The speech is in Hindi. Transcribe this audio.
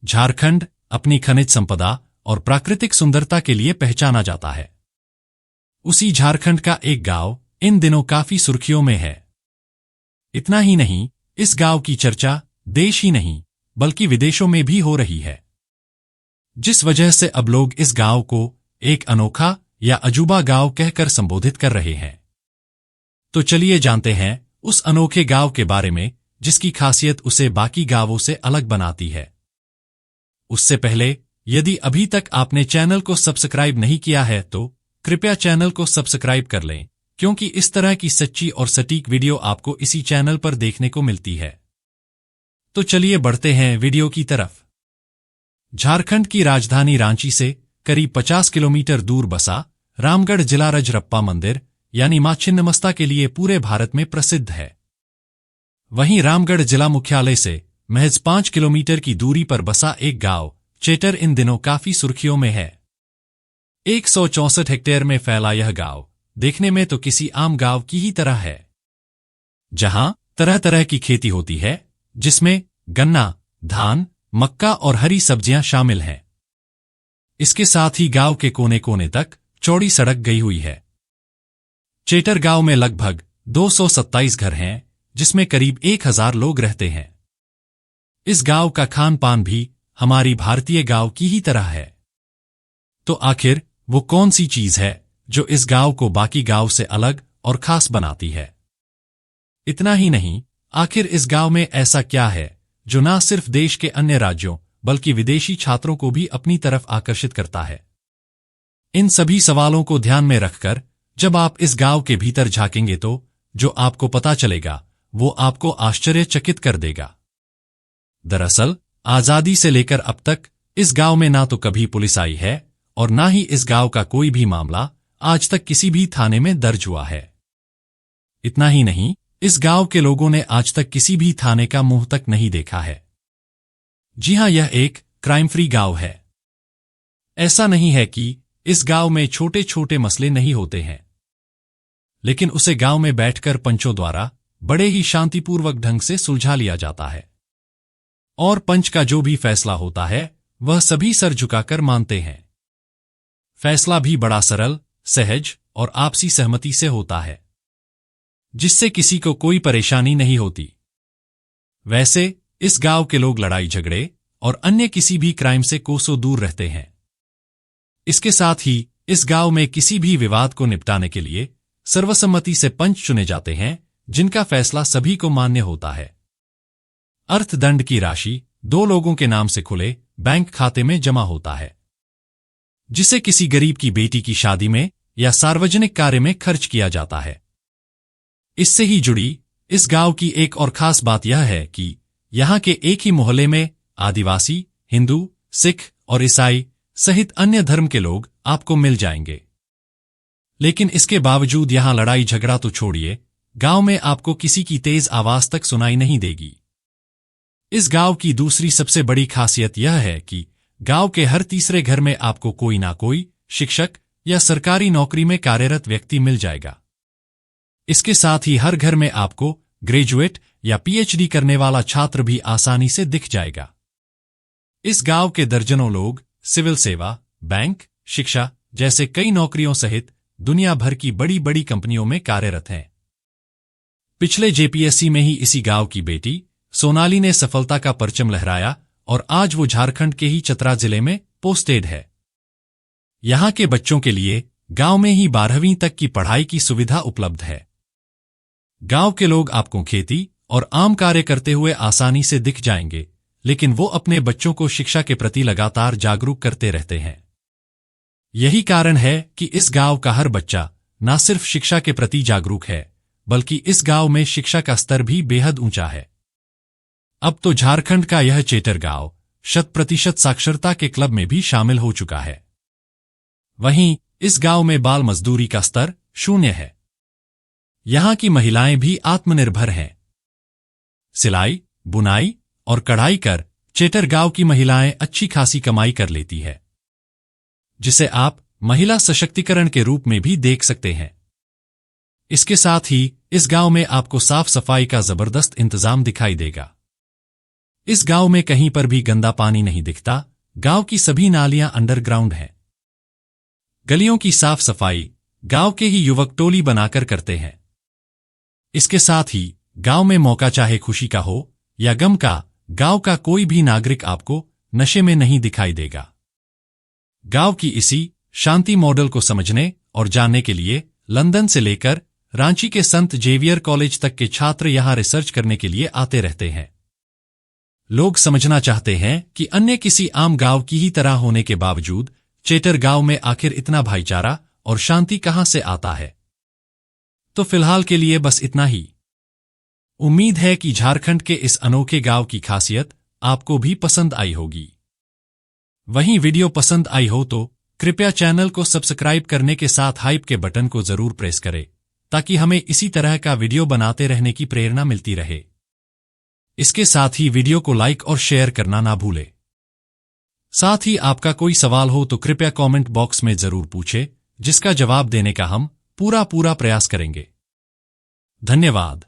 झारखंड अपनी खनिज संपदा और प्राकृतिक सुंदरता के लिए पहचाना जाता है। उसी झारखंड का एक गांव इन दिनों काफी सुर्खियों में है। इतना ही नहीं, इस गांव की चर्चा देश ही नहीं बल्कि विदेशों में भी हो रही है, जिस वजह से अब लोग इस गांव को एक अनोखा या अजूबा गांव कहकर संबोधित कर रहे हैं। तो चलिए जानते हैं उस अनोखे गांव के बारे में जिसकी खासियत उसे बाकी गांवों से अलग बनाती है। उससे पहले यदि अभी तक आपने चैनल को सब्सक्राइब नहीं किया है तो कृपया चैनल को सब्सक्राइब कर लें, क्योंकि इस तरह की सच्ची और सटीक वीडियो आपको इसी चैनल पर देखने को मिलती है। तो चलिए बढ़ते हैं वीडियो की तरफ। झारखंड की राजधानी रांची से करीब 50 किलोमीटर दूर बसा रामगढ़ जिला रजरप्पा मंदिर यानी मां छिन्नमस्ता के लिए पूरे भारत में प्रसिद्ध है। वहीं रामगढ़ जिला मुख्यालय से महज 5 किलोमीटर की दूरी पर बसा एक गांव चेटर इन दिनों काफी सुर्खियों में है। 164 हेक्टेयर में फैला यह गांव देखने में तो किसी आम गांव की ही तरह है, जहां तरह तरह की खेती होती है, जिसमें गन्ना, धान, मक्का और हरी सब्जियां शामिल हैं। इसके साथ ही गांव के कोने कोने तक चौड़ी सड़क गई हुई है। चेटर गांव में लगभग 227 घर हैं, जिसमें करीब 1000 लोग रहते हैं। इस गांव का खान पान भी हमारी भारतीय गांव की ही तरह है। तो आखिर वो कौन सी चीज है जो इस गांव को बाकी गांव से अलग और खास बनाती है? इतना ही नहीं, आखिर इस गांव में ऐसा क्या है जो न सिर्फ देश के अन्य राज्यों बल्कि विदेशी छात्रों को भी अपनी तरफ आकर्षित करता है? इन सभी सवालों को ध्यान में रखकर जब आप इस गांव के भीतर झांकेंगे तो जो आपको पता चलेगा वो आपको आश्चर्यचकित कर देगा। दरअसल आजादी से लेकर अब तक इस गांव में ना तो कभी पुलिस आई है और ना ही इस गांव का कोई भी मामला आज तक किसी भी थाने में दर्ज हुआ है। इतना ही नहीं, इस गांव के लोगों ने आज तक किसी भी थाने का मुंह तक नहीं देखा है। जी हां, यह एक क्राइम फ्री गांव है। ऐसा नहीं है कि इस गांव में छोटे छोटे मसले नहीं होते हैं, लेकिन उसे गांव में बैठकर पंचों द्वारा बड़े ही शांतिपूर्वक ढंग से सुलझा लिया जाता है। और पंच का जो भी फैसला होता है वह सभी सर झुकाकर मानते हैं। फैसला भी बड़ा सरल, सहज और आपसी सहमति से होता है, जिससे किसी को कोई परेशानी नहीं होती। वैसे इस गांव के लोग लड़ाई झगड़े और अन्य किसी भी क्राइम से कोसों दूर रहते हैं। इसके साथ ही इस गांव में किसी भी विवाद को निपटाने के लिए सर्वसम्मति से पंच चुने जाते हैं, जिनका फैसला सभी को मान्य होता है। अर्थदंड की राशि 2 लोगों के नाम से खुले बैंक खाते में जमा होता है, जिसे किसी गरीब की बेटी की शादी में या सार्वजनिक कार्य में खर्च किया जाता है। इससे ही जुड़ी इस गांव की एक और खास बात यह है कि यहां के एक ही मोहल्ले में आदिवासी, हिंदू, सिख और ईसाई सहित अन्य धर्म के लोग आपको मिल जाएंगे। लेकिन इसके बावजूद यहां लड़ाई झगड़ा तो छोड़िए, गांव में आपको किसी की तेज आवाज तक सुनाई नहीं देगी। इस गांव की दूसरी सबसे बड़ी खासियत यह है कि गांव के हर तीसरे घर में आपको कोई ना कोई शिक्षक या सरकारी नौकरी में कार्यरत व्यक्ति मिल जाएगा। इसके साथ ही हर घर में आपको ग्रेजुएट या पीएचडी करने वाला छात्र भी आसानी से दिख जाएगा। इस गांव के दर्जनों लोग सिविल सेवा, बैंक, शिक्षा जैसे कई नौकरियों सहित दुनिया भर की बड़ी बड़ी कंपनियों में कार्यरत हैं। पिछले जेपीएससी में ही इसी गांव की बेटी सोनाली ने सफलता का परचम लहराया और आज वो झारखंड के ही चतरा जिले में पोस्टेड है। यहां के बच्चों के लिए गांव में ही 12वीं तक की पढ़ाई की सुविधा उपलब्ध है। गांव के लोग आपको खेती और आम कार्य करते हुए आसानी से दिख जाएंगे, लेकिन वो अपने बच्चों को शिक्षा के प्रति लगातार जागरूक करते रहते हैं। यही कारण है कि इस गांव का हर बच्चा न सिर्फ शिक्षा के प्रति जागरूक है, बल्कि इस गांव में शिक्षा का स्तर भी बेहद ऊंचा है। अब तो झारखंड का यह चेटर गांव 100% साक्षरता के क्लब में भी शामिल हो चुका है। वहीं इस गांव में बाल मजदूरी का स्तर 0 है। यहां की महिलाएं भी आत्मनिर्भर हैं। सिलाई, बुनाई और कढ़ाई कर चेटर गांव की महिलाएं अच्छी खासी कमाई कर लेती है, जिसे आप महिला सशक्तिकरण के रूप में भी देख सकते हैं। इसके साथ ही इस गांव में आपको साफ सफाई का जबरदस्त इंतजाम दिखाई देगा। इस गांव में कहीं पर भी गंदा पानी नहीं दिखता। गांव की सभी नालियां अंडरग्राउंड हैं। गलियों की साफ सफाई गांव के ही युवक टोली बनाकर करते हैं। इसके साथ ही गांव में मौका चाहे खुशी का हो या गम का, गांव का कोई भी नागरिक आपको नशे में नहीं दिखाई देगा। गांव की इसी शांति मॉडल को समझने और जानने के लिए लंदन से लेकर रांची के संत जेवियर कॉलेज तक के छात्र यहां रिसर्च करने के लिए आते रहते हैं। लोग समझना चाहते हैं कि अन्य किसी आम गांव की ही तरह होने के बावजूद चेटर गांव में आखिर इतना भाईचारा और शांति कहां से आता है। तो फिलहाल के लिए बस इतना ही। उम्मीद है कि झारखंड के इस अनोखे गांव की खासियत आपको भी पसंद आई होगी। वहीं वीडियो पसंद आई हो तो कृपया चैनल को सब्सक्राइब करने के साथ हाइप के बटन को जरूर प्रेस करें, ताकि हमें इसी तरह का वीडियो बनाते रहने की प्रेरणा मिलती रहे। इसके साथ ही वीडियो को लाइक और शेयर करना ना भूलें। साथ ही आपका कोई सवाल हो तो कृपया कमेंट बॉक्स में जरूर पूछें, जिसका जवाब देने का हम पूरा प्रयास करेंगे। धन्यवाद।